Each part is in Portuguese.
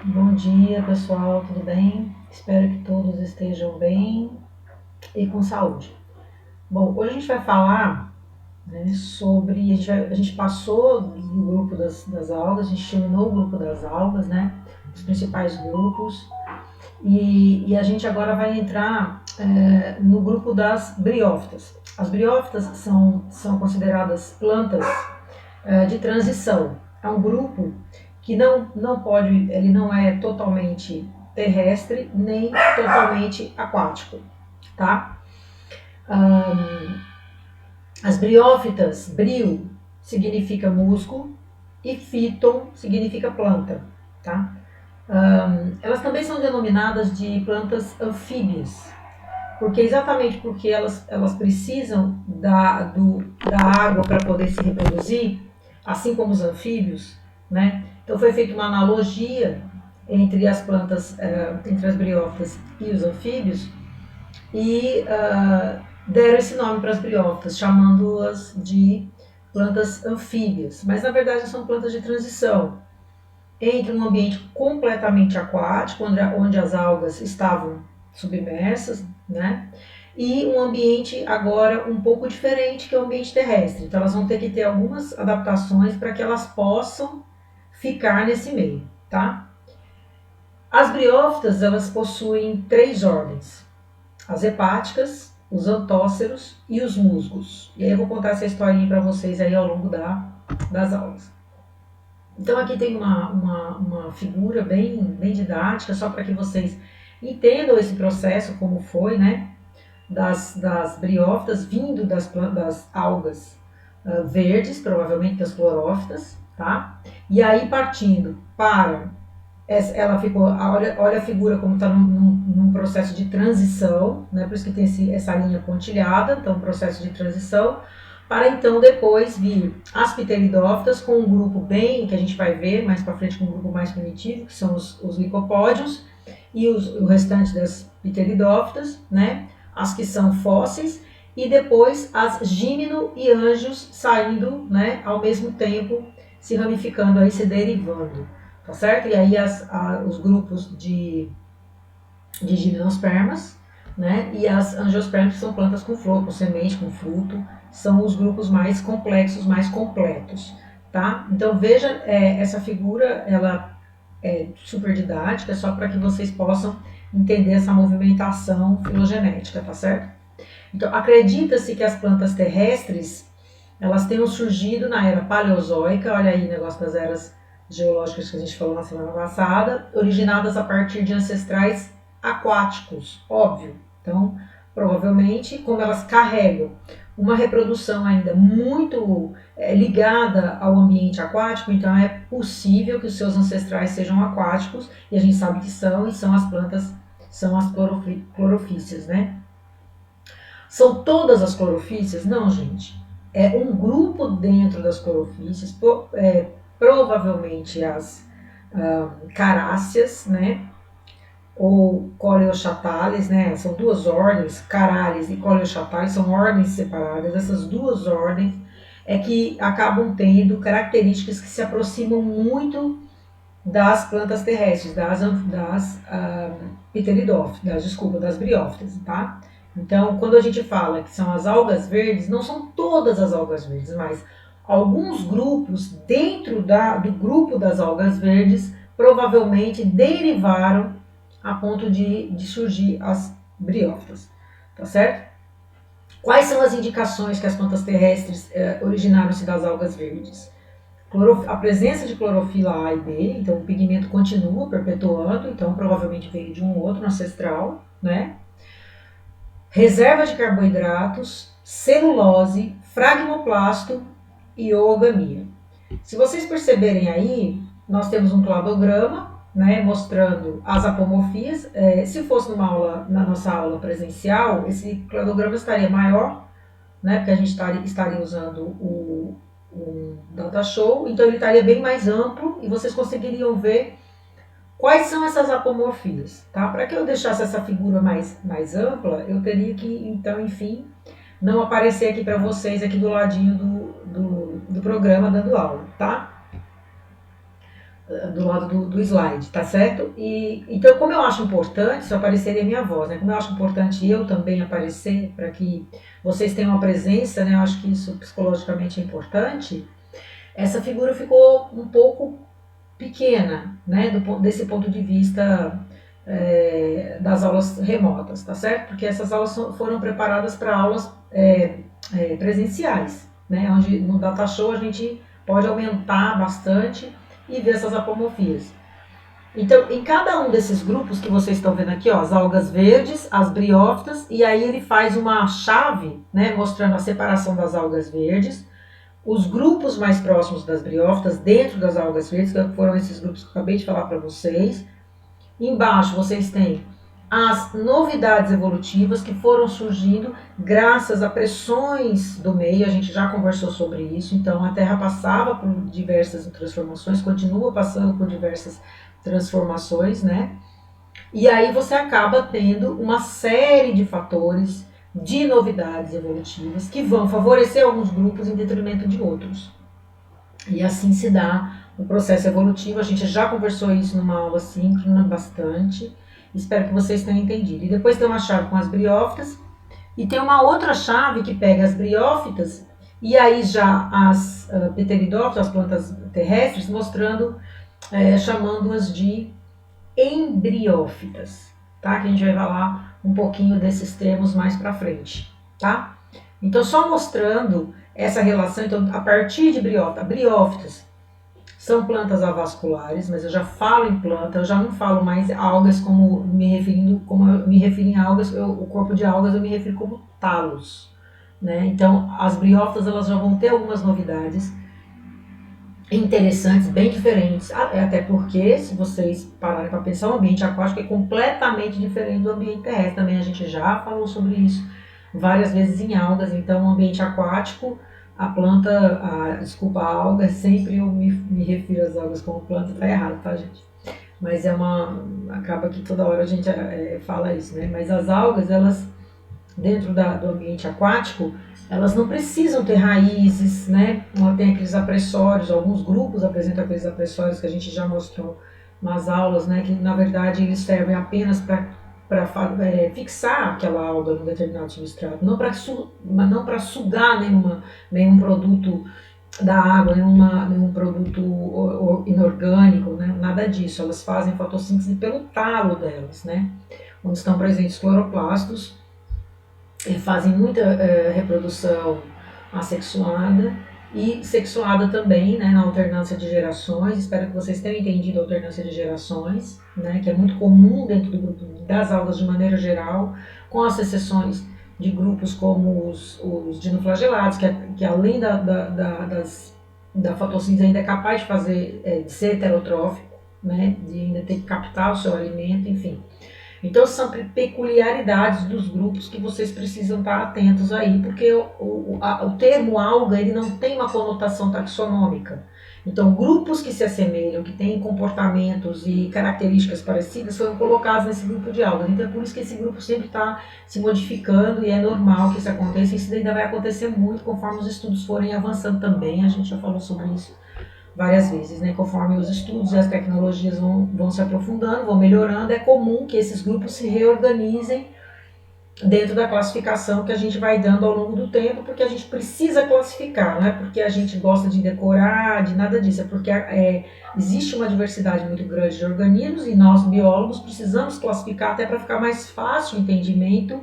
Bom dia, pessoal, tudo bem? Espero que todos estejam bem e com saúde. Bom, hoje a gente vai falar, né, sobre. A gente passou do grupo das algas, a gente terminou o grupo das algas, né? Os principais grupos, e a gente agora vai entrar no grupo das briófitas. As briófitas são consideradas plantas de transição. É um grupo que não pode, ele não é totalmente terrestre nem totalmente aquático, tá? As briófitas, brio significa musgo e fíton significa planta, tá? Elas também são denominadas de plantas anfíbias, exatamente porque elas precisam da água para poder se reproduzir, assim como os anfíbios, né? Então foi feita uma analogia entre as plantas, entre as briófitas e os anfíbios, e deram esse nome para as briófitas, chamando-as de plantas anfíbias. Mas na verdade são plantas de transição entre um ambiente completamente aquático, onde as algas estavam submersas, né? E um ambiente agora um pouco diferente, que é o ambiente terrestre. Então elas vão ter que ter algumas adaptações para que elas possam ficar nesse meio, tá? As briófitas, elas possuem 3 ordens: as hepáticas, os antóceros e os musgos. E aí eu vou contar essa historinha para vocês aí ao longo das aulas. Então aqui tem uma figura bem didática, só para que vocês entendam esse processo, como foi, né? Das briófitas vindo das algas verdes, provavelmente das clorófitas, tá? E aí partindo para ela ficou, olha a figura como está num processo de transição, né? Por isso que tem essa linha pontilhada, então processo de transição, para então depois vir as pteridófitas com um grupo bem, que a gente vai ver mais para frente, com um grupo mais primitivo, que são os licopódios, e o restante das pteridófitas, né? As que são fósseis, e depois as gímeno e anjos saindo, né? Ao mesmo tempo, se ramificando aí, se derivando. Tá certo? E aí os grupos de gimnospermas, né? E as angiospermas, que são plantas com flor, com semente, com fruto, são os grupos mais complexos, mais completos, tá? Então veja, essa figura, ela é super didática, só para que vocês possam entender essa movimentação filogenética, tá certo? Então acredita-se que as plantas terrestres, elas tenham surgido na era paleozoica, olha aí o negócio das eras geológicas que a gente falou na semana passada, originadas a partir de ancestrais aquáticos, óbvio. Então, provavelmente, como elas carregam uma reprodução ainda muito ligada ao ambiente aquático, então é possível que os seus ancestrais sejam aquáticos, e a gente sabe que são, e são as plantas, são as clorofícias, né? São todas as clorofícias? Não, gente. É um grupo dentro das clorofícias, provavelmente as caráceas, né? Ou coleochatales, né? São 2 ordens, carales e coleochatales, são ordens separadas. Essas 2 ordens é que acabam tendo características que se aproximam muito das plantas terrestres, das briófitas, tá? Então, quando a gente fala que são as algas verdes, não são todas as algas verdes, mas alguns grupos dentro do grupo das algas verdes provavelmente derivaram a ponto de surgir as briófitas, tá certo? Quais são as indicações que as plantas terrestres originaram-se das algas verdes? A presença de clorofila A e B, então o pigmento continua perpetuando, então provavelmente veio de um outro ancestral, né? Reserva de carboidratos, celulose, fragmoplasto e oogamia. Se vocês perceberem aí, nós temos um cladograma, né, mostrando as apomorfias. Se fosse na nossa aula presencial, esse cladograma estaria maior, né, porque a gente estaria usando o data show, então ele estaria bem mais amplo e vocês conseguiriam ver quais são essas apomorfias, tá? Para que eu deixasse essa figura mais ampla, eu teria que, então, enfim, não aparecer aqui para vocês, aqui do ladinho do programa, dando aula, tá? do lado do slide, tá certo? E então, como eu acho importante, isso apareceria a minha voz, né? Como eu acho importante eu também aparecer, para que vocês tenham uma presença, né? Eu acho que isso psicologicamente é importante. Essa figura ficou um pouco pequena, né? Desse ponto de vista das aulas remotas, tá certo? Porque essas aulas foram preparadas para aulas presenciais, né? Onde no Data Show a gente pode aumentar bastante e ver essas apomorfias. Então, em cada um desses grupos que vocês estão vendo aqui, ó, as algas verdes, as briófitas, e aí ele faz uma chave, né, mostrando a separação das algas verdes, os grupos mais próximos das briófitas dentro das algas verdes, que foram esses grupos que eu acabei de falar para vocês. Embaixo vocês têm as novidades evolutivas que foram surgindo graças a pressões do meio, a gente já conversou sobre isso, então a Terra passava por diversas transformações, continua passando por diversas transformações, né? E aí você acaba tendo uma série de fatores, de novidades evolutivas que vão favorecer alguns grupos em detrimento de outros. E assim se dá o processo evolutivo. A gente já conversou isso numa aula síncrona bastante. Espero que vocês tenham entendido. E depois tem uma chave com as briófitas. E tem uma outra chave que pega as briófitas e aí já as pteridófitas, as plantas terrestres, mostrando, chamando-as de embriófitas, tá? Que a gente vai falar um pouquinho desses termos mais para frente, tá? Então, só mostrando essa relação, então, a partir de briófitas são plantas avasculares, mas eu já falo em planta, eu já não falo mais algas como eu me refiro em algas, o corpo de algas eu me refiro como talos, né? Então, as briófitas elas já vão ter algumas novidades interessantes, bem diferentes, até porque se vocês pararem para pensar, o ambiente aquático é completamente diferente do ambiente terrestre, também a gente já falou sobre isso várias vezes em algas, então o ambiente aquático, a planta, desculpa, a alga, sempre eu me refiro às algas como planta, tá errado, tá gente? Mas acaba que toda hora a gente fala isso, né? Mas as algas, elas, dentro do ambiente aquático, elas não precisam ter raízes, né? Tem aqueles apressórios, alguns grupos apresentam aqueles apressórios que a gente já mostrou nas aulas, né? Que na verdade eles servem apenas para fixar aquela alga num determinado substrato, não para sugar nenhum produto da água, nenhum produto inorgânico, né? Nada disso. Elas fazem fotossíntese pelo talo delas, né? Onde estão presentes cloroplastos, fazem muita reprodução assexuada e sexuada também, né, na alternância de gerações. Espero que vocês tenham entendido a alternância de gerações, né, que é muito comum dentro do grupo das algas de maneira geral, com as exceções de grupos como os dinoflagelados, que além da fotossíntese ainda é capaz de de ser heterotrófico, né, de ainda ter que captar o seu alimento, enfim. Então são peculiaridades dos grupos que vocês precisam estar atentos aí, porque o termo alga ele não tem uma conotação taxonômica. Então grupos que se assemelham, que têm comportamentos e características parecidas, foram colocados nesse grupo de algas. Então é por isso que esse grupo sempre está se modificando e é normal que isso aconteça. E isso ainda vai acontecer muito conforme os estudos forem avançando também. A gente já falou sobre isso várias vezes, né? Conforme os estudos e as tecnologias vão se aprofundando, vão melhorando, é comum que esses grupos se reorganizem dentro da classificação que a gente vai dando ao longo do tempo, porque a gente precisa classificar, não é porque a gente gosta de decorar, de nada disso, é porque existe uma diversidade muito grande de organismos e nós, biólogos, precisamos classificar até para ficar mais fácil o entendimento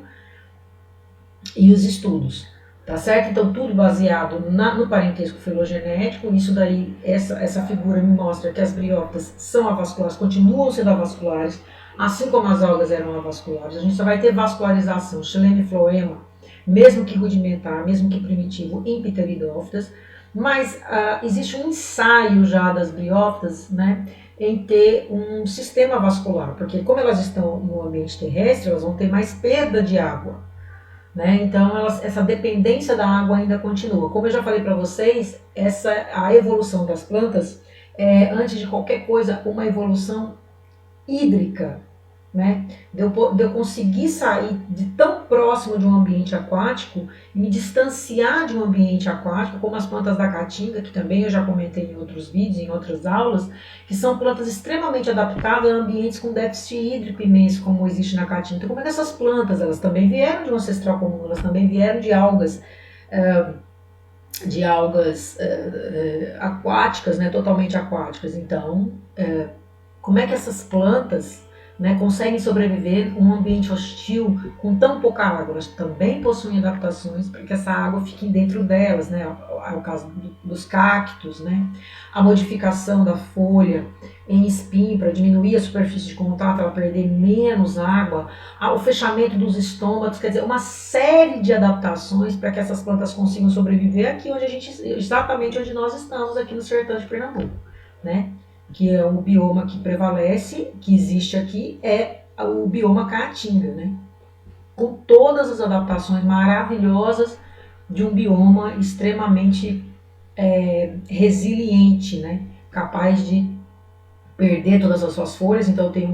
e os estudos. Tá certo? Então, tudo baseado no parentesco filogenético. Isso daí, essa figura me mostra que as briófitas são avasculares, continuam sendo avasculares, assim como as algas eram avasculares. A gente só vai ter vascularização, xilema e floema, mesmo que rudimentar, mesmo que primitivo, em pteridófitas. Mas existe um ensaio já das briófitas, né, em ter um sistema vascular, porque como elas estão no ambiente terrestre, elas vão ter mais perda de água. Né? Então, essa dependência da água ainda continua. Como eu já falei para vocês, a evolução das plantas é, antes de qualquer coisa, uma evolução hídrica. né? De eu conseguir sair de tão próximo de um ambiente aquático e me distanciar de um ambiente aquático, como as plantas da caatinga, que também eu já comentei em outros vídeos, em outras aulas, que são plantas extremamente adaptadas a ambientes com déficit hídrico imenso, como existe na caatinga. Então, como é que essas plantas, elas também vieram de um ancestral comum, elas também vieram de algas, aquáticas, né, totalmente aquáticas. Então, como é que essas plantas, né, conseguem sobreviver em um ambiente hostil com tão pouca água? Elas também possuem adaptações para que essa água fique dentro delas, né? É o caso dos cactos, né? A modificação da folha em espinho para diminuir a superfície de contato, ela perder menos água, o fechamento dos estômagos, quer dizer, uma série de adaptações para que essas plantas consigam sobreviver aqui onde exatamente onde nós estamos, aqui no sertão de Pernambuco, né? Que é o bioma que prevalece, que existe aqui, é o bioma caatinga, né? Com todas as adaptações maravilhosas de um bioma extremamente resiliente, né? Capaz de perder todas as suas folhas. Então eu tenho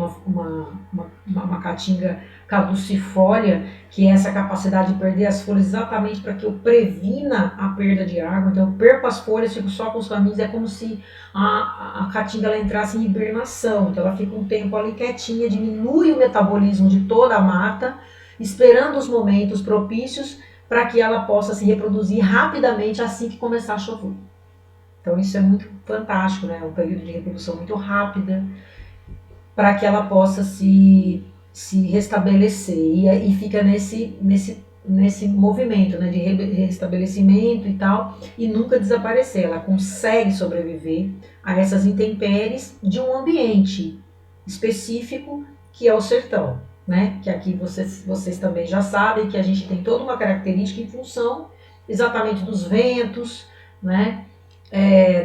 uma caatinga caducifólia, que é essa capacidade de perder as folhas exatamente para que eu previna a perda de água. Então eu perco as folhas, fico só com os caminhos, é como se a caatinga ela entrasse em hibernação. Então ela fica um tempo ali quietinha, diminui o metabolismo de toda a mata, esperando os momentos propícios para que ela possa se reproduzir rapidamente assim que começar a chover. Então isso é muito fantástico, né? É um período de reprodução muito rápida para que ela possa se restabelecer e fica nesse movimento, né, de restabelecimento e tal, e nunca desaparecer. Ela consegue sobreviver a essas intempéries de um ambiente específico que é o sertão, né? Que aqui vocês também já sabem que a gente tem toda uma característica em função exatamente dos ventos, né?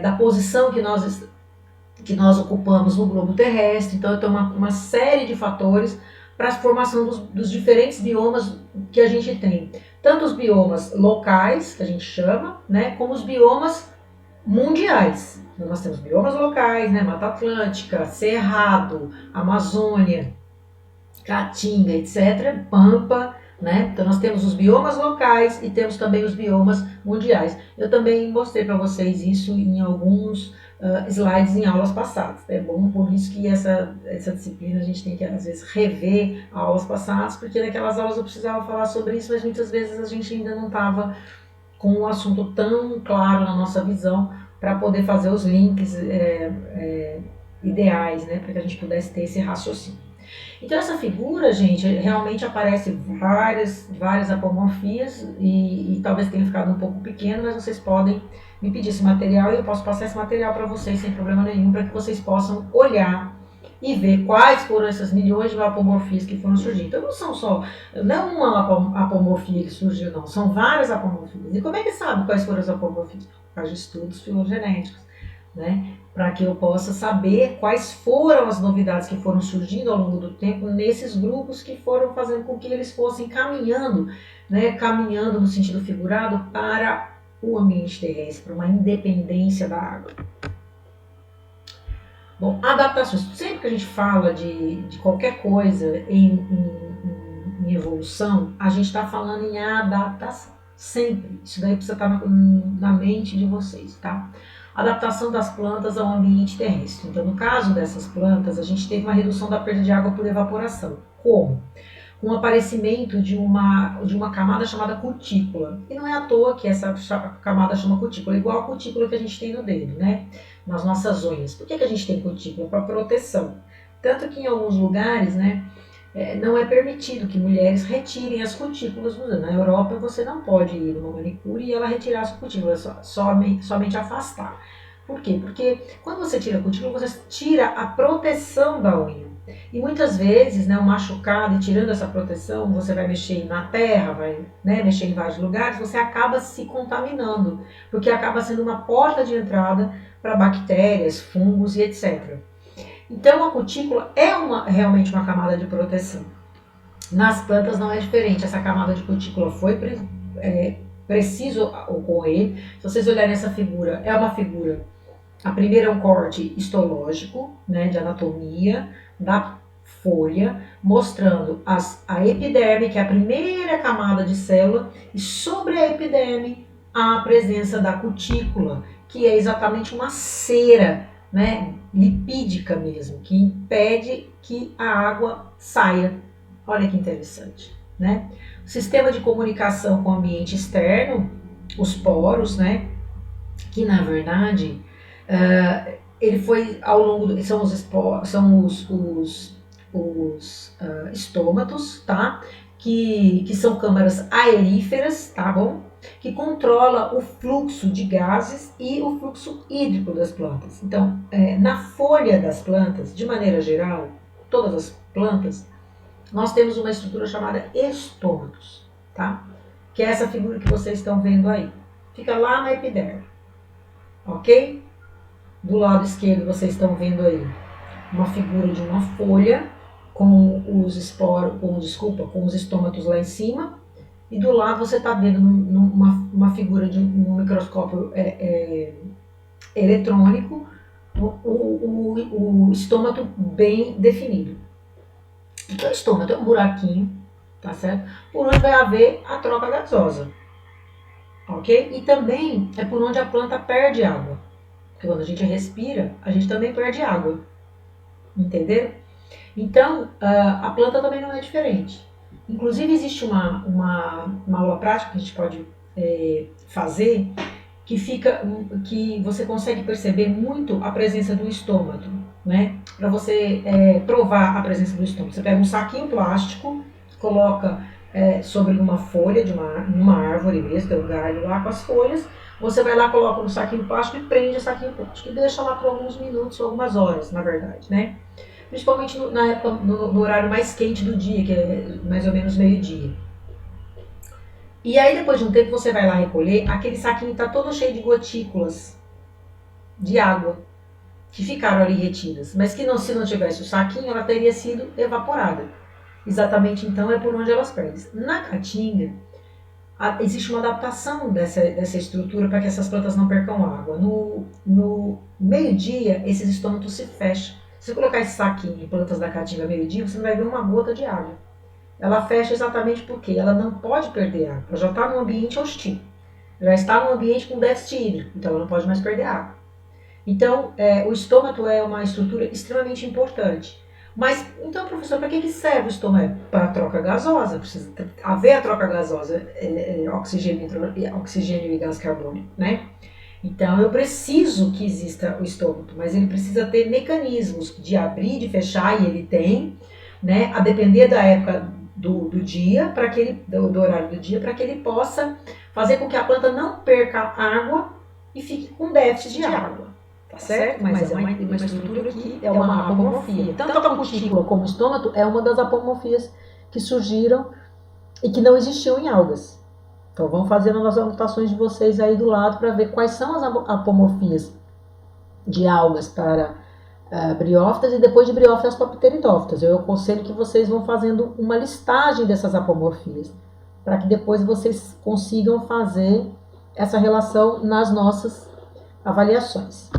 Da posição que nós ocupamos no globo terrestre. Então tem uma série de fatores para a formação dos diferentes biomas que a gente tem. Tanto os biomas locais, que a gente chama, né, como os biomas mundiais. Então, nós temos biomas locais, né, Mata Atlântica, Cerrado, Amazônia, Caatinga, etc., Pampa, né? Então nós temos os biomas locais e temos também os biomas mundiais. Eu também mostrei para vocês isso em alguns slides em aulas passadas. É bom, por isso que essa disciplina a gente tem que às vezes rever aulas passadas, porque naquelas aulas eu precisava falar sobre isso, mas muitas vezes a gente ainda não estava com o assunto tão claro na nossa visão para poder fazer os links ideais, né? Para que a gente pudesse ter esse raciocínio. Então essa figura, gente, realmente aparece várias apomorfias e talvez tenha ficado um pouco pequeno, mas vocês podem me pedir esse material e eu posso passar esse material para vocês sem problema nenhum, para que vocês possam olhar e ver quais foram essas milhões de apomorfias que foram surgindo. Então não uma apomorfia que surgiu, não, são várias apomorfias. E como é que sabe quais foram as apomorfias? Por causa de estudos filogenéticos, né? Para que eu possa saber quais foram as novidades que foram surgindo ao longo do tempo nesses grupos que foram fazendo com que eles fossem caminhando, né, caminhando no sentido figurado para o ambiente terrestre, para uma independência da água. Bom, adaptações. Sempre que a gente fala de qualquer coisa em evolução, a gente está falando em adaptação. Sempre. Isso daí precisa estar na mente de vocês, tá? Adaptação das plantas ao ambiente terrestre. Então, no caso dessas plantas, a gente teve uma redução da perda de água por evaporação. Como? Com o aparecimento de uma camada chamada cutícula. E não é à toa que essa camada chama cutícula, igual a cutícula que a gente tem no dedo, né? Nas nossas unhas. Por que a gente tem cutícula? Para proteção. Tanto que em alguns lugares, né, não é permitido que mulheres retirem as cutículas do dedo. Na Europa você não pode ir numa manicure e ela retirar as cutículas, somente afastar. Por quê? Porque quando você tira a cutícula, você tira a proteção da unha. E muitas vezes, né, o machucado, e tirando essa proteção, você vai mexer na terra, vai, né, mexer em vários lugares, você acaba se contaminando, porque acaba sendo uma porta de entrada para bactérias, fungos e etc. Então a cutícula é realmente uma camada de proteção. Nas plantas não é diferente, essa camada de cutícula foi preciso ocorrer. Se vocês olharem essa figura, é uma figura, a primeira é um corte histológico, né, de anatomia, da folha, mostrando a epiderme, que é a primeira camada de célula, e sobre a epiderme há a presença da cutícula, que é exatamente uma cera, né, lipídica mesmo, que impede que a água saia. Olha que interessante, né? O sistema de comunicação com o ambiente externo, os poros, né, que na verdade ele foi ao longo são os estômatos, tá? Que são câmaras aeríferas, tá bom? Que controla o fluxo de gases e o fluxo hídrico das plantas. Então, na folha das plantas, de maneira geral, todas as plantas, nós temos uma estrutura chamada estômatos, tá? Que é essa figura que vocês estão vendo aí. Fica lá na epiderme, ok? Do lado esquerdo vocês estão vendo aí uma figura de uma folha com os esporos, com os estômatos lá em cima, e do lado você está vendo uma figura de um microscópio eletrônico, o estômato bem definido. Então o estômato é um buraquinho, tá certo? Por onde vai haver a troca gasosa, ok? E também é por onde a planta perde água. Porque quando a gente respira, a gente também perde água. Entenderam? Então, a planta também não é diferente. Inclusive, existe uma aula prática que a gente pode fazer que você consegue perceber muito a presença do estômato, né? Para você provar a presença do estômago. Você pega um saquinho plástico, coloca sobre uma folha de uma árvore mesmo, tem um galho lá com as folhas. Você vai lá, coloca no saquinho plástico e prende o saquinho plástico e deixa lá por alguns minutos ou algumas horas, na verdade, né? Principalmente no horário mais quente do dia, que é mais ou menos meio-dia. E aí, depois de um tempo, você vai lá recolher, aquele saquinho está todo cheio de gotículas de água que ficaram ali retidas, mas que se não tivesse o saquinho, ela teria sido evaporada. Exatamente, então, é por onde elas perdem. Na caatinga, existe uma adaptação dessa estrutura para que essas plantas não percam água. No meio-dia, esses estômatos se fecham. Se você colocar esse saquinho em plantas da caatinga meio-dia, você não vai ver uma gota de água. Ela fecha exatamente porque ela não pode perder água. Ela já está num ambiente hostil. Já está num ambiente com déficit hídrico, então ela não pode mais perder água. Então, o estômato é uma estrutura extremamente importante. Mas, então, professor, para que serve o estômago? Para a troca gasosa. Precisa haver a troca gasosa, oxigênio e gás carbônico, né? Então, eu preciso que exista o estômago, mas ele precisa ter mecanismos de abrir e de fechar, e ele tem, né? A depender da época do dia, do horário do dia, para que ele possa fazer com que a planta não perca água e fique com déficit de água. Tá certo? Mas é uma estrutura que é uma apomorfia. Tanto a cutícula como o estômato é uma das apomorfias que surgiram e que não existiam em algas. Então vamos fazendo as anotações de vocês aí do lado para ver quais são as apomorfias de algas para briófitas e depois de briófitas para pteridófitas. Eu aconselho que vocês vão fazendo uma listagem dessas apomorfias para que depois vocês consigam fazer essa relação nas nossas avaliações.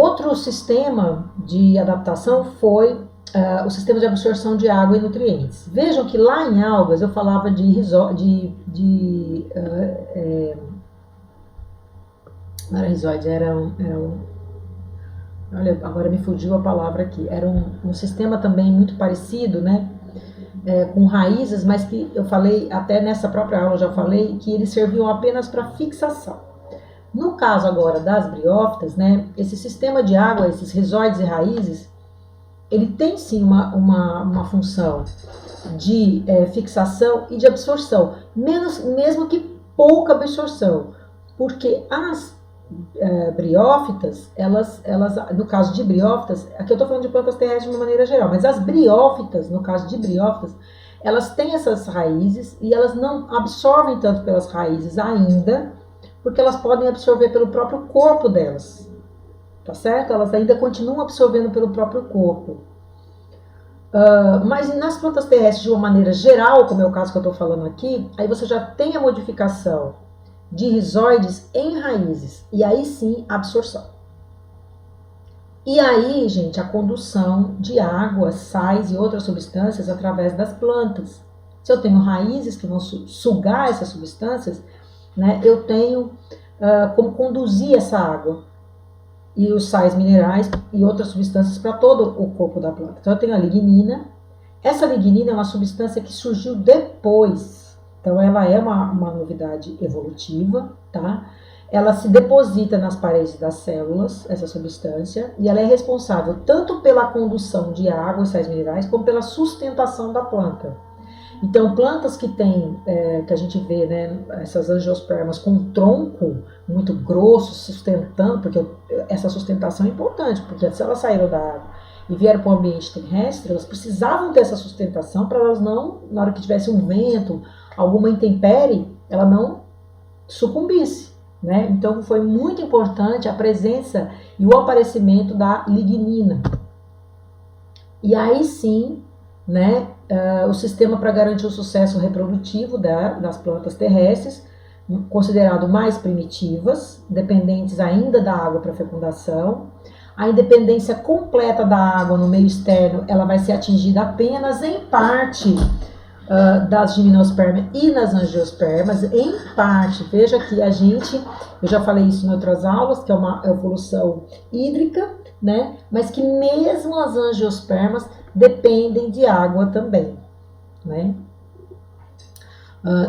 Outro sistema de adaptação foi o sistema de absorção de água e nutrientes. Vejam que lá em algas eu falava não era risóide, olha, agora me fugiu a palavra aqui. Era um sistema também muito parecido, né? Com raízes, mas que eu falei, até nessa própria aula eu já falei, que eles serviam apenas para fixação. No caso agora das briófitas, né, esse sistema de água, esses rizóides e raízes, ele tem sim uma função de fixação e de absorção, mesmo que pouca absorção, porque as briófitas, elas, no caso de briófitas, aqui eu estou falando de plantas terrestres de uma maneira geral, mas as briófitas, no caso de briófitas, elas têm essas raízes e elas não absorvem tanto pelas raízes ainda, porque elas podem absorver pelo próprio corpo delas, tá certo? Elas ainda continuam absorvendo pelo próprio corpo. Mas nas plantas terrestres, de uma maneira geral, como é o caso que eu estou falando aqui, aí você já tem a modificação de rizóides em raízes, e aí sim, absorção. E aí, gente, a condução de água, sais e outras substâncias através das plantas. Se eu tenho raízes que vão sugar essas substâncias, né, eu tenho como conduzir essa água e os sais minerais e outras substâncias para todo o corpo da planta. Então eu tenho a lignina. Essa lignina é uma substância que surgiu depois. Então ela é uma novidade evolutiva, tá? Ela se deposita nas paredes das células, essa substância, e ela é responsável tanto pela condução de água e sais minerais, como pela sustentação da planta. Então, plantas que tem, que a gente vê, né, essas angiospermas com um tronco muito grosso, sustentando, porque essa sustentação é importante, porque se elas saíram da água e vieram para o ambiente terrestre, elas precisavam ter essa sustentação para elas não, na hora que tivesse um vento, alguma intempérie, ela não sucumbisse, né? Então, foi muito importante a presença e o aparecimento da lignina. E aí sim, né, o sistema para garantir o sucesso reprodutivo das plantas terrestres, considerado mais primitivas, dependentes ainda da água para fecundação. A independência completa da água no meio externo, ela vai ser atingida apenas em parte das gimnospermas e nas angiospermas, em parte. Veja que eu já falei isso em outras aulas, que é uma evolução hídrica, né, mas que mesmo as angiospermas dependem de água também, né?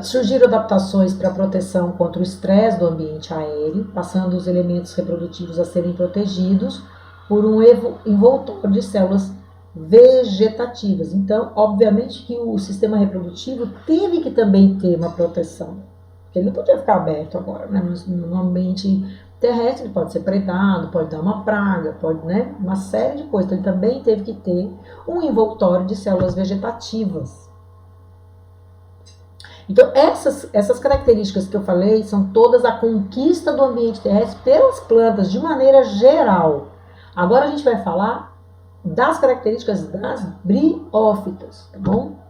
Surgiram adaptações para proteção contra o estresse do ambiente aéreo, passando os elementos reprodutivos a serem protegidos por um envoltório de células vegetativas. Então, obviamente que o sistema reprodutivo teve que também ter uma proteção. Ele não podia ficar aberto agora, né? No ambiente terrestre, ele pode ser predado, pode dar uma praga, pode, né, uma série de coisas. Então, ele também teve que ter um envoltório de células vegetativas. Então, essas características que eu falei são todas a conquista do ambiente terrestre pelas plantas, de maneira geral. Agora a gente vai falar das características das briófitas, tá bom?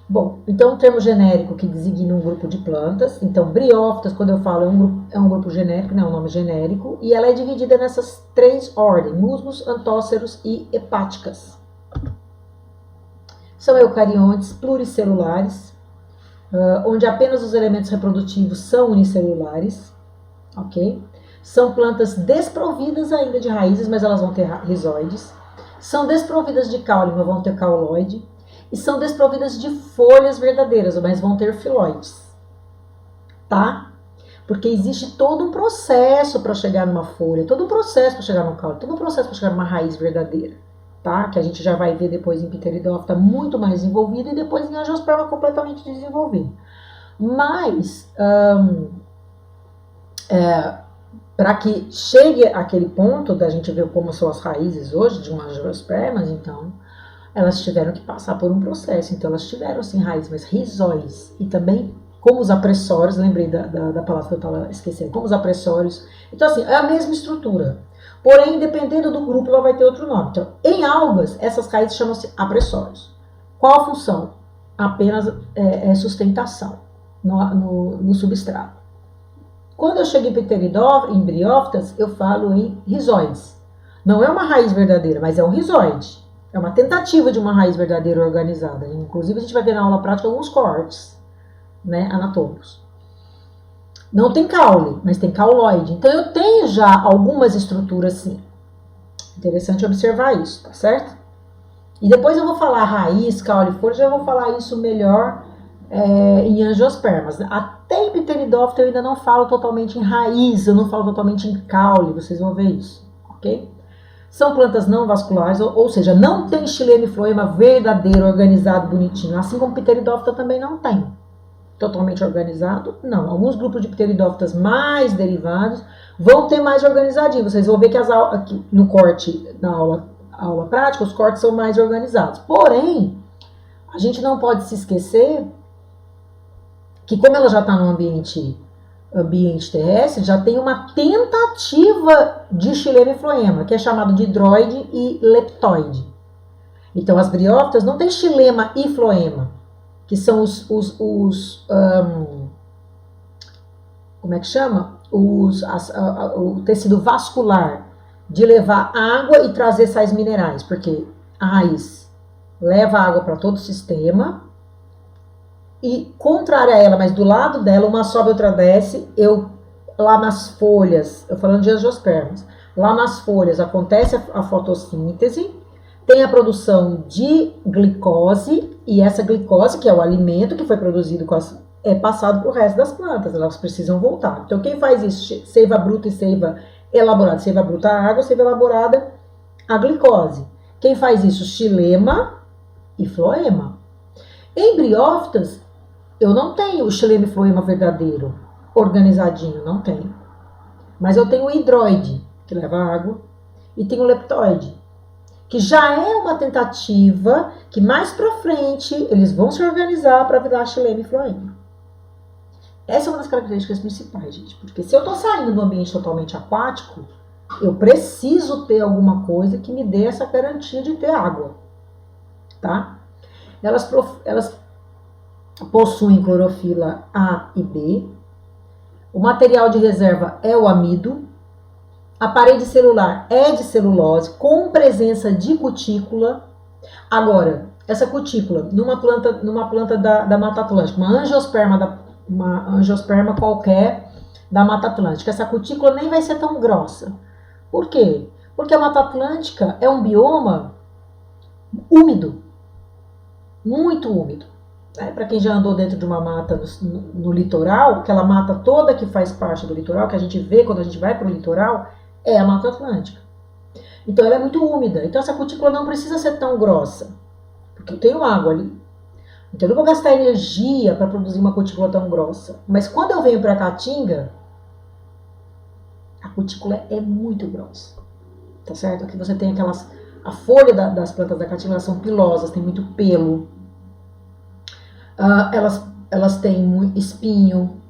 Bom, então o termo genérico que designa um grupo de plantas. Então, briófitas, quando eu falo, é um grupo genérico, né, um nome genérico, e ela é dividida nessas três ordens: musgos, antóceros e hepáticas. São eucariontes pluricelulares, onde apenas os elementos reprodutivos são unicelulares, ok? São plantas desprovidas ainda de raízes, mas elas vão ter rizóides. São desprovidas de caule, mas vão ter cauloide. E são desprovidas de folhas verdadeiras, mas vão ter filóides, tá? Porque existe todo um processo para chegar numa folha, todo um processo para chegar num caule, todo um processo para chegar numa raiz verdadeira, tá? Que a gente já vai ver depois em Pteridófita muito mais desenvolvido e depois em Angiosperma completamente desenvolvido. Mas, para que chegue àquele ponto da gente ver como são as raízes hoje de uma Angiospermas, então, elas tiveram que passar por um processo. Então, elas tiveram, assim, raízes, mas rizóides. E também, como os apressórios, lembrei da palavra que eu estava esquecendo, como os apressórios. Então, assim, é a mesma estrutura. Porém, dependendo do grupo, ela vai ter outro nome. Então, em algas, essas raízes chamam-se apressórios. Qual a função? Apenas sustentação no substrato. Quando eu chego em briófitas, eu falo em rizóides. Não é uma raiz verdadeira, mas é um rizóide. É uma tentativa de uma raiz verdadeira organizada. Inclusive, a gente vai ver na aula prática alguns cortes, né, anatômicos. Não tem caule, mas tem cauloide. Então, eu tenho já algumas estruturas, sim. Interessante observar isso, tá certo? E depois eu vou falar raiz, caule, folha, já vou falar isso melhor em angiospermas. Até em Pteridófita eu ainda não falo totalmente em raiz, eu não falo totalmente em caule, vocês vão ver isso, ok? São plantas não vasculares, ou seja, não tem xilema e floema verdadeiro, organizado, bonitinho, assim como Pteridófita também não tem. Totalmente organizado, não. Alguns grupos de Pteridófitas mais derivados vão ter mais organizadinho. Vocês vão ver que aqui no corte, na aula prática, os cortes são mais organizados. Porém, a gente não pode se esquecer que, como ela já está no ambiente terrestre, já tem uma tentativa de xilema e floema, que é chamado de hidroide e leptoide. Então, as briófitas não têm xilema e floema, que são como é que chama? O tecido vascular de levar água e trazer sais minerais, porque a raiz leva água para todo o sistema e, contrária a ela, mas do lado dela, uma sobe, outra desce, lá nas folhas, eu falando de angiospermas, lá nas folhas acontece a fotossíntese, tem a produção de glicose, e essa glicose, que é o alimento que foi produzido é passado para o resto das plantas, elas precisam voltar. Então, quem faz isso? Seiva bruta e seiva elaborada. Seiva bruta a água, seiva elaborada a glicose. Quem faz isso? Xilema e floema. Em briófitas, eu não tenho o xilema e floema verdadeiro, organizadinho, não tenho. Mas eu tenho o hidroide, que leva água, e tenho o leptoide, que já é uma tentativa que mais pra frente eles vão se organizar para virar xilema e floema. Essa é uma das características principais, gente, porque se eu tô saindo do ambiente totalmente aquático, eu preciso ter alguma coisa que me dê essa garantia de ter água, tá? Elas possuem clorofila A e B. O material de reserva é o amido. A parede celular é de celulose, com presença de cutícula. Agora, essa cutícula, numa planta da Mata Atlântica, uma angiosperma qualquer da Mata Atlântica, essa cutícula nem vai ser tão grossa. Por quê? Porque a Mata Atlântica é um bioma úmido, muito úmido. Para quem já andou dentro de uma mata no litoral, aquela mata toda que faz parte do litoral, que a gente vê quando a gente vai para o litoral, é a Mata Atlântica. Então ela é muito úmida. Então essa cutícula não precisa ser tão grossa, porque eu tenho água ali. Então eu não vou gastar energia para produzir uma cutícula tão grossa. Mas quando eu venho para a caatinga, a cutícula é muito grossa. Tá certo? Aqui você tem a folha das plantas da caatinga, elas são pilosas, tem muito pelo. Elas têm espinho,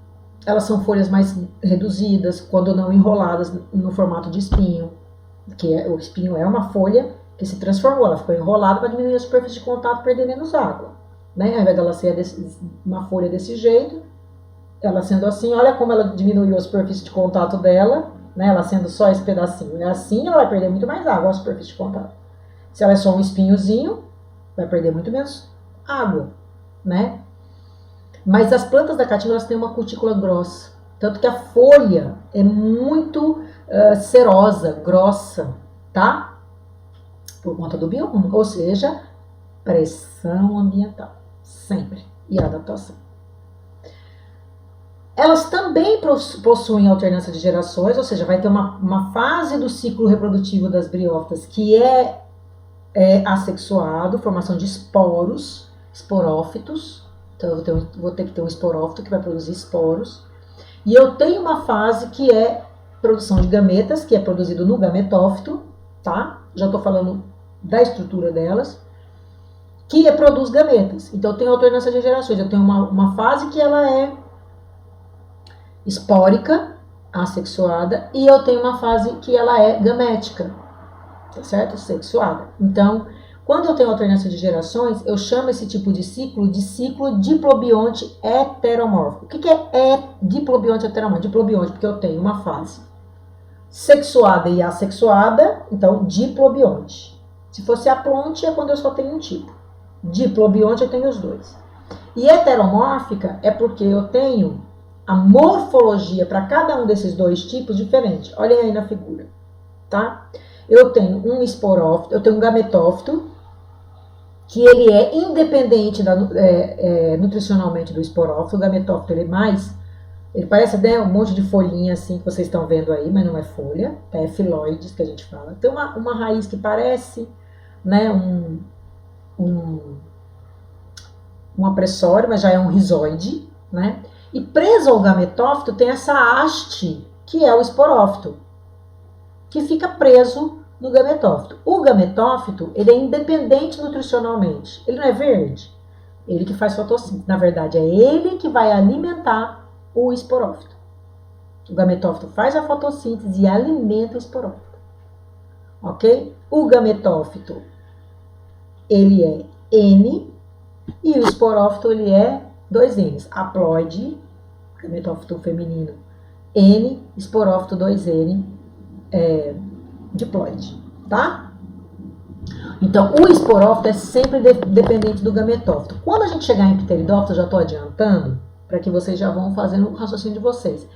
elas são folhas mais reduzidas, quando não enroladas no formato de espinho, o espinho é uma folha que se transformou, ela ficou enrolada para diminuir a superfície de contato, perder menos água, né? Ao invés dela ser uma folha desse jeito, ela sendo assim, olha como ela diminuiu a superfície de contato dela, né? Ela sendo só esse pedacinho, assim ela vai perder muito mais água, a superfície de contato. Se ela é só um espinhozinho, vai perder muito menos água, né? Mas as plantas da caatinga, elas têm uma cutícula grossa, tanto que a folha é muito serosa, grossa, tá? Por conta do bioma, ou seja, pressão ambiental, sempre, e adaptação. Elas também possuem alternância de gerações, ou seja, vai ter uma fase do ciclo reprodutivo das briófitas que é assexuado, formação de esporófitos. Então eu vou ter que ter um esporófito que vai produzir esporos. E eu tenho uma fase que é produção de gametas, que é produzido no gametófito, tá? Já estou falando da estrutura delas, que produz gametas. Então eu tenho alternância de gerações. Eu tenho uma fase que ela é espórica, assexuada, e eu tenho uma fase que ela é gamética, tá certo? Sexuada. Então, quando eu tenho alternância de gerações, eu chamo esse tipo de ciclo diplobionte heteromórfico. O que é diplobionte heteromórfico? Diplobionte, porque eu tenho uma fase sexuada e assexuada, então diplobionte. Se fosse aplonte, é quando eu só tenho um tipo. Diplobionte, eu tenho os dois. E heteromórfica é porque eu tenho a morfologia para cada um desses dois tipos diferente. Olhem aí na figura, tá? Eu tenho um esporófito, eu tenho um gametófito, que ele é independente nutricionalmente do esporófito. O gametófito ele parece um monte de folhinha assim que vocês estão vendo aí, mas não é folha, é filoides que a gente fala. Tem uma raiz que parece, né, um apressório, mas já é um rizoide, né? E preso ao gametófito tem essa haste, que é o esporófito, que fica preso no gametófito. O gametófito, ele é independente nutricionalmente. Ele não é verde. Ele que faz fotossíntese. Na verdade, é ele que vai alimentar o esporófito. O gametófito faz a fotossíntese e alimenta o esporófito. Ok? O gametófito, ele é N, e o esporófito, ele é 2 N's. Haploide, gametófito feminino, N, esporófito 2N, diploide, tá? Então, o esporófito é sempre dependente do gametófito. Quando a gente chegar em pteridófito, eu já estou adiantando, para que vocês já vão fazendo o raciocínio de vocês.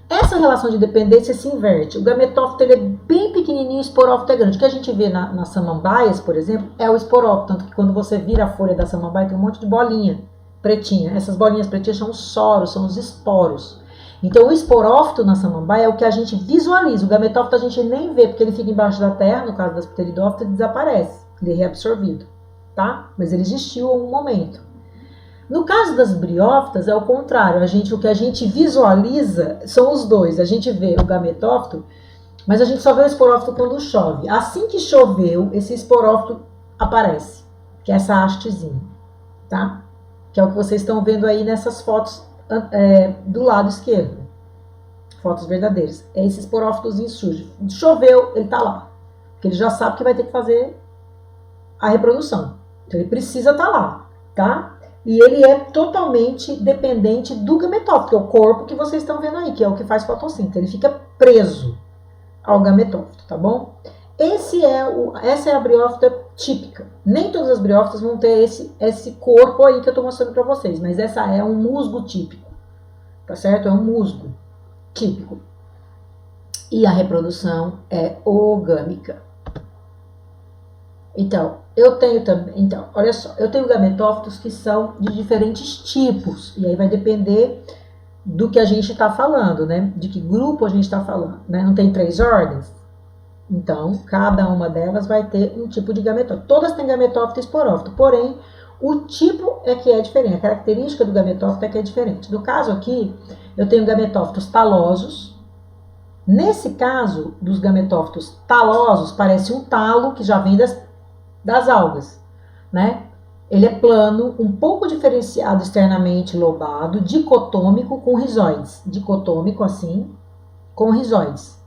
Essa relação de dependência se inverte. O gametófito ele é bem pequenininho, o esporófito é grande. O que a gente vê nas samambaias, por exemplo, é o esporófito. Tanto que quando você vira a folha da samambaia, tem um monte de bolinha pretinha. Essas bolinhas pretinhas são os soros, são os esporos. Então, o esporófito na samambaia é o que a gente visualiza. O gametófito a gente nem vê, porque ele fica embaixo da terra, no caso das pteridófitas, ele desaparece. Ele é reabsorvido, tá? Mas ele existiu em um momento. No caso das briófitas, é o contrário. O que a gente visualiza são os dois. A gente vê o gametófito, mas a gente só vê o esporófito quando chove. Assim que choveu, esse esporófito aparece, que é essa hastezinha, tá? Que é o que vocês estão vendo aí nessas fotos do lado esquerdo. Fotos verdadeiras. É esse esporófitozinho sujo. Choveu, ele tá lá. Porque ele já sabe que vai ter que fazer a reprodução. Então ele precisa estar lá, tá? E ele é totalmente dependente do gametófito, que é o corpo que vocês estão vendo aí, que é o que faz fotossíntese. Ele fica preso ao gametófito, tá bom? Essa é a briófita típica. Nem todas as briófitas vão ter esse corpo aí que eu tô mostrando para vocês, mas essa é um musgo típico, tá certo? É um musgo típico. E a reprodução é ogâmica. Então, olha só, eu tenho gametófitos que são de diferentes tipos, e aí vai depender do que a gente está falando, né? De que grupo a gente está falando, né? Não tem 3 ordens? Então, cada uma delas vai ter um tipo de gametófito. Todas têm gametófito e esporófito, porém, o tipo é que é diferente, a característica do gametófito é que é diferente. No caso aqui, eu tenho gametófitos talosos. Nesse caso, dos gametófitos talosos, parece um talo que já vem das algas, né? Ele é plano, um pouco diferenciado externamente lobado, dicotômico com rizoides. Dicotômico assim, com rizoides,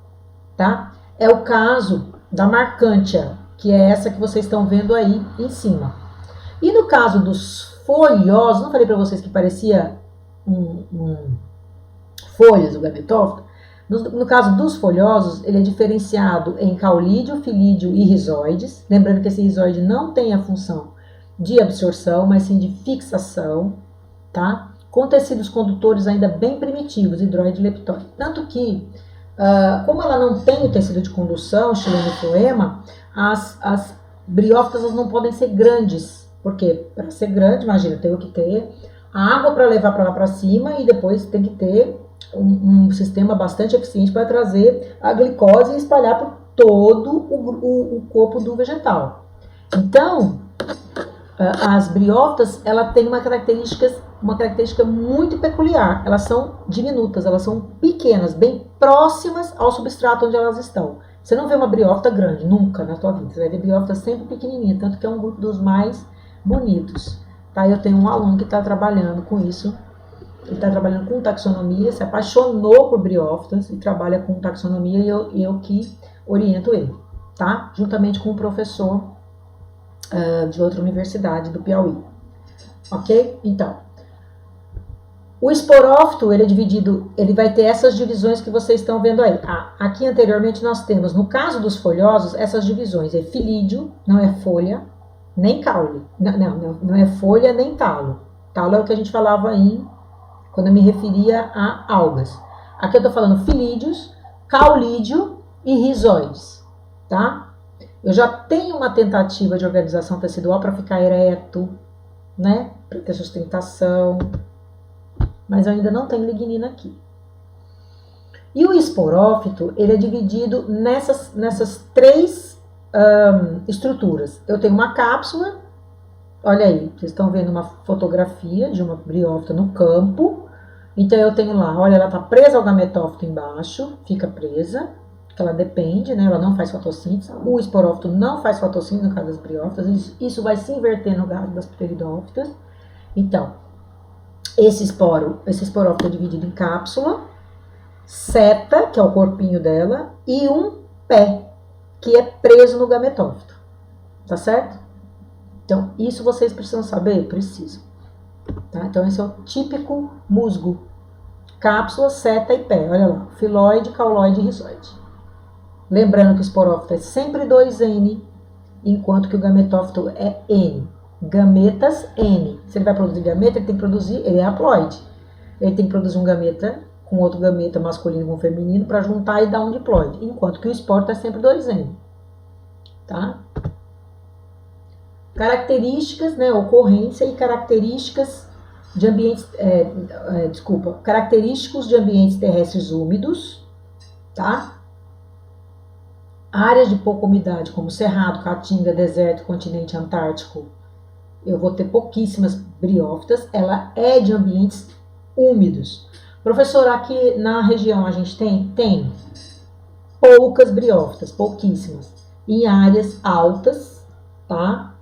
tá? É o caso da marcantia, que é essa que vocês estão vendo aí em cima. E no caso dos folhosos, não falei para vocês que parecia folhas o gametófito? No caso dos folhosos, ele é diferenciado em caulídeo, filídeo e rizoides. Lembrando que esse rizoide não tem a função de absorção, mas sim de fixação, tá? Com tecidos condutores ainda bem primitivos, hidróide e leptóide. Tanto que, como ela não tem o tecido de condução, xilema e floema, as briófitas não podem ser grandes. Porque para ser grande, imagina, tem que ter a água para levar para lá para cima e depois tem que ter um sistema bastante eficiente para trazer a glicose e espalhar por todo o corpo do vegetal. Então, as briófitas, ela tem uma característica muito peculiar. Elas são diminutas, elas são pequenas, bem próximas ao substrato onde elas estão. Você não vê uma briófita grande, nunca na tua vida. Você vai ver briófita sempre pequenininha, tanto que é um grupo dos mais bonitos. Tá? Eu tenho um aluno que está trabalhando com isso. Ele está trabalhando com taxonomia, se apaixonou por briófitas e trabalha com taxonomia e eu que oriento ele, tá? Juntamente com um professor de outra universidade do Piauí. Ok? Então, o esporófito, ele é dividido, ele vai ter essas divisões que vocês estão vendo aí. Aqui anteriormente nós temos, no caso dos folhosos, essas divisões. É filídeo, não é folha, nem caule. Não é folha nem talo. Talo é o que a gente falava quando eu me referia a algas. Aqui eu estou falando filídeos, caulídeo e rizoides, tá? Eu já tenho uma tentativa de organização tecidual para ficar ereto, né? Para ter sustentação, mas eu ainda não tenho lignina aqui. E o esporófito, ele é dividido nessas 3 estruturas. Eu tenho uma cápsula, olha aí, vocês estão vendo uma fotografia de uma briófita no campo. Então eu tenho lá, olha, ela está presa ao gametófito embaixo, fica presa, que ela depende, né? Ela não faz fotossíntese. O esporófito não faz fotossíntese no caso das briófitas, isso vai se inverter no caso das pteridófitas. Então, esse esporófito é dividido em cápsula, seta, que é o corpinho dela, e um pé, que é preso no gametófito. Tá certo? Então, isso vocês precisam saber? Precisam. Tá? Então, esse é o típico musgo. Cápsula, seta e pé. Olha lá, filóide, cauloide e rizoide. Lembrando que o esporófito é sempre 2N, enquanto que o gametófito é N. Gametas N. Se ele vai produzir gameta, ele tem que produzir, ele é haploide. Ele tem que produzir um gameta com outro gameta masculino com feminino para juntar e dar um diploide, enquanto que o esporófito é sempre 2N. Tá? Características, né, ocorrência e características de ambientes, característicos de ambientes terrestres úmidos, tá? Áreas de pouca umidade, como cerrado, caatinga, deserto, continente antártico, eu vou ter pouquíssimas briófitas. Ela é de ambientes úmidos. Professor, aqui na região a gente tem poucas briófitas, pouquíssimas, em áreas altas, tá?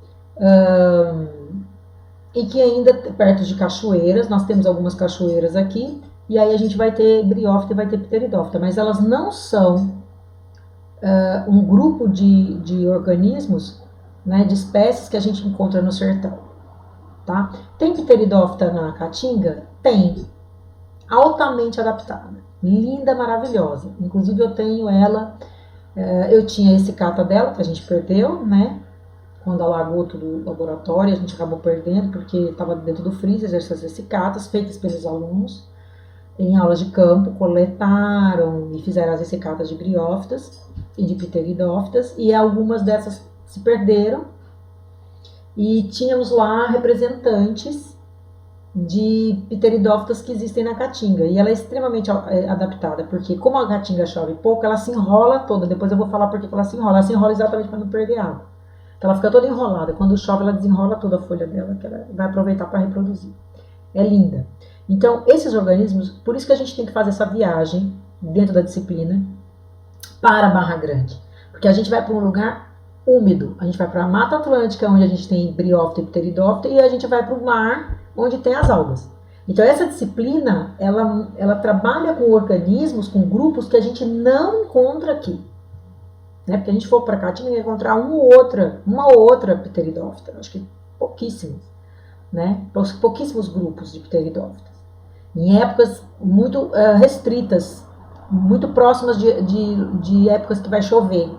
E que ainda perto de cachoeiras, nós temos algumas cachoeiras aqui, e aí a gente vai ter briófita e vai ter pteridófita, mas elas não são um grupo de organismos, né, de espécies que a gente encontra no sertão, tá? Tem pteridófita na caatinga? Tem. Altamente adaptada, linda, maravilhosa. Inclusive eu tenho ela, eu tinha esse cata dela, que a gente perdeu, né? Quando alagou todo o laboratório, a gente acabou perdendo, porque estava dentro do freezer essas essicatas feitas pelos alunos em aulas de campo, coletaram e fizeram as essicatas de briófitas e de pteridófitas, e algumas dessas se perderam, e tínhamos lá representantes de pteridófitas que existem na caatinga, e ela é extremamente adaptada, porque como a caatinga chove pouco, ela se enrola toda, depois eu vou falar porque ela se enrola exatamente para não perder água. Então ela fica toda enrolada, quando chove ela desenrola toda a folha dela, que ela vai aproveitar para reproduzir. É linda. Então, esses organismos, por isso que a gente tem que fazer essa viagem dentro da disciplina para Barra Grande. Porque a gente vai para um lugar úmido, a gente vai para a Mata Atlântica, onde a gente tem briófita e pteridófita, e a gente vai para o mar, onde tem as algas. Então, essa disciplina, ela trabalha com organismos, com grupos que a gente não encontra aqui. Né? Porque a gente for para cá, tinha que encontrar uma ou outra pteridófita, acho que pouquíssimos, né? Pouquíssimos grupos de pteridófitas. Em épocas muito restritas, muito próximas de épocas que vai chover,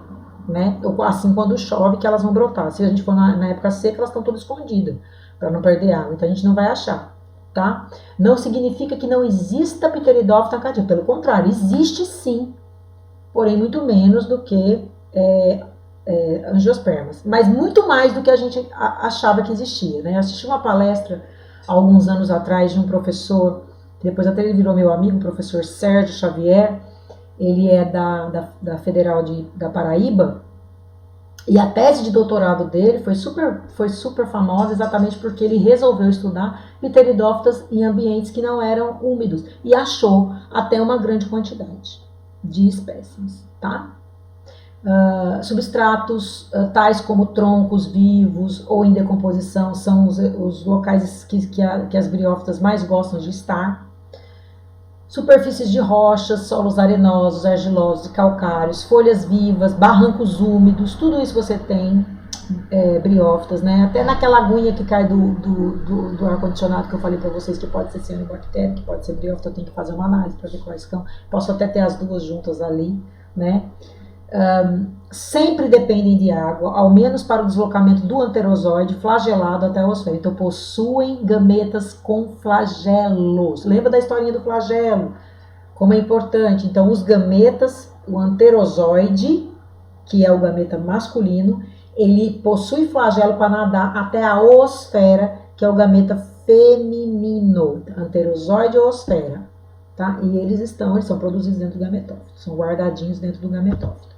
né? Assim, quando chove, que elas vão brotar. Se a gente for na época seca, elas estão todas escondidas, para não perder água, então a gente não vai achar, tá? Não significa que não exista pteridófita na caatinga, pelo contrário, existe sim, porém muito menos do que angiospermas, mas muito mais do que a gente achava que existia, né? Eu assisti uma palestra há alguns anos atrás de um professor, depois até ele virou meu amigo, o professor Sérgio Xavier, ele é da Federal da Paraíba, e a tese de doutorado dele foi super famosa exatamente porque ele resolveu estudar pteridófitas em ambientes que não eram úmidos, e achou até uma grande quantidade de espécies, tá? Substratos tais como troncos vivos ou em decomposição são os locais que as briófitas mais gostam de estar. Superfícies de rochas, solos arenosos, argilosos e calcários, folhas vivas, barrancos úmidos, tudo isso você tem briófitas, né? Até naquela aguinha que cai do ar-condicionado que eu falei para vocês, que pode ser cianobactéria, que pode ser briófita, eu tenho que fazer uma análise para ver quais são. Posso até ter as duas juntas ali, né? Sempre dependem de água, ao menos para o deslocamento do anterozoide flagelado até a osfera. Então, possuem gametas com flagelos. Lembra da historinha do flagelo? Como é importante. Então, os gametas, o anterozoide, que é o gameta masculino, ele possui flagelo para nadar até a osfera, que é o gameta feminino. Anterozoide ou osfera. Tá? E eles são produzidos dentro do gametófito. São guardadinhos dentro do gametófito.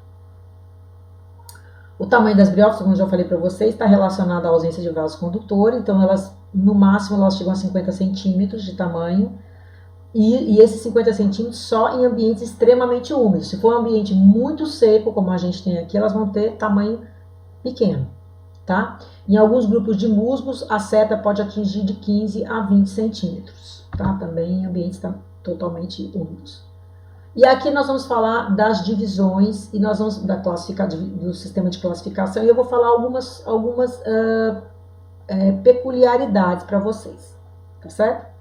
O tamanho das briófitas, como eu já falei para vocês, está relacionado à ausência de vasos condutores, então no máximo elas chegam a 50 centímetros de tamanho, e esses 50 centímetros só em ambientes extremamente úmidos. Se for um ambiente muito seco, como a gente tem aqui, elas vão ter tamanho pequeno, tá? Em alguns grupos de musgos, a seta pode atingir de 15 a 20 centímetros, tá? Também em ambientes totalmente úmidos. E aqui nós vamos falar das divisões e nós vamos do sistema de classificação, e eu vou falar algumas peculiaridades para vocês, tá certo?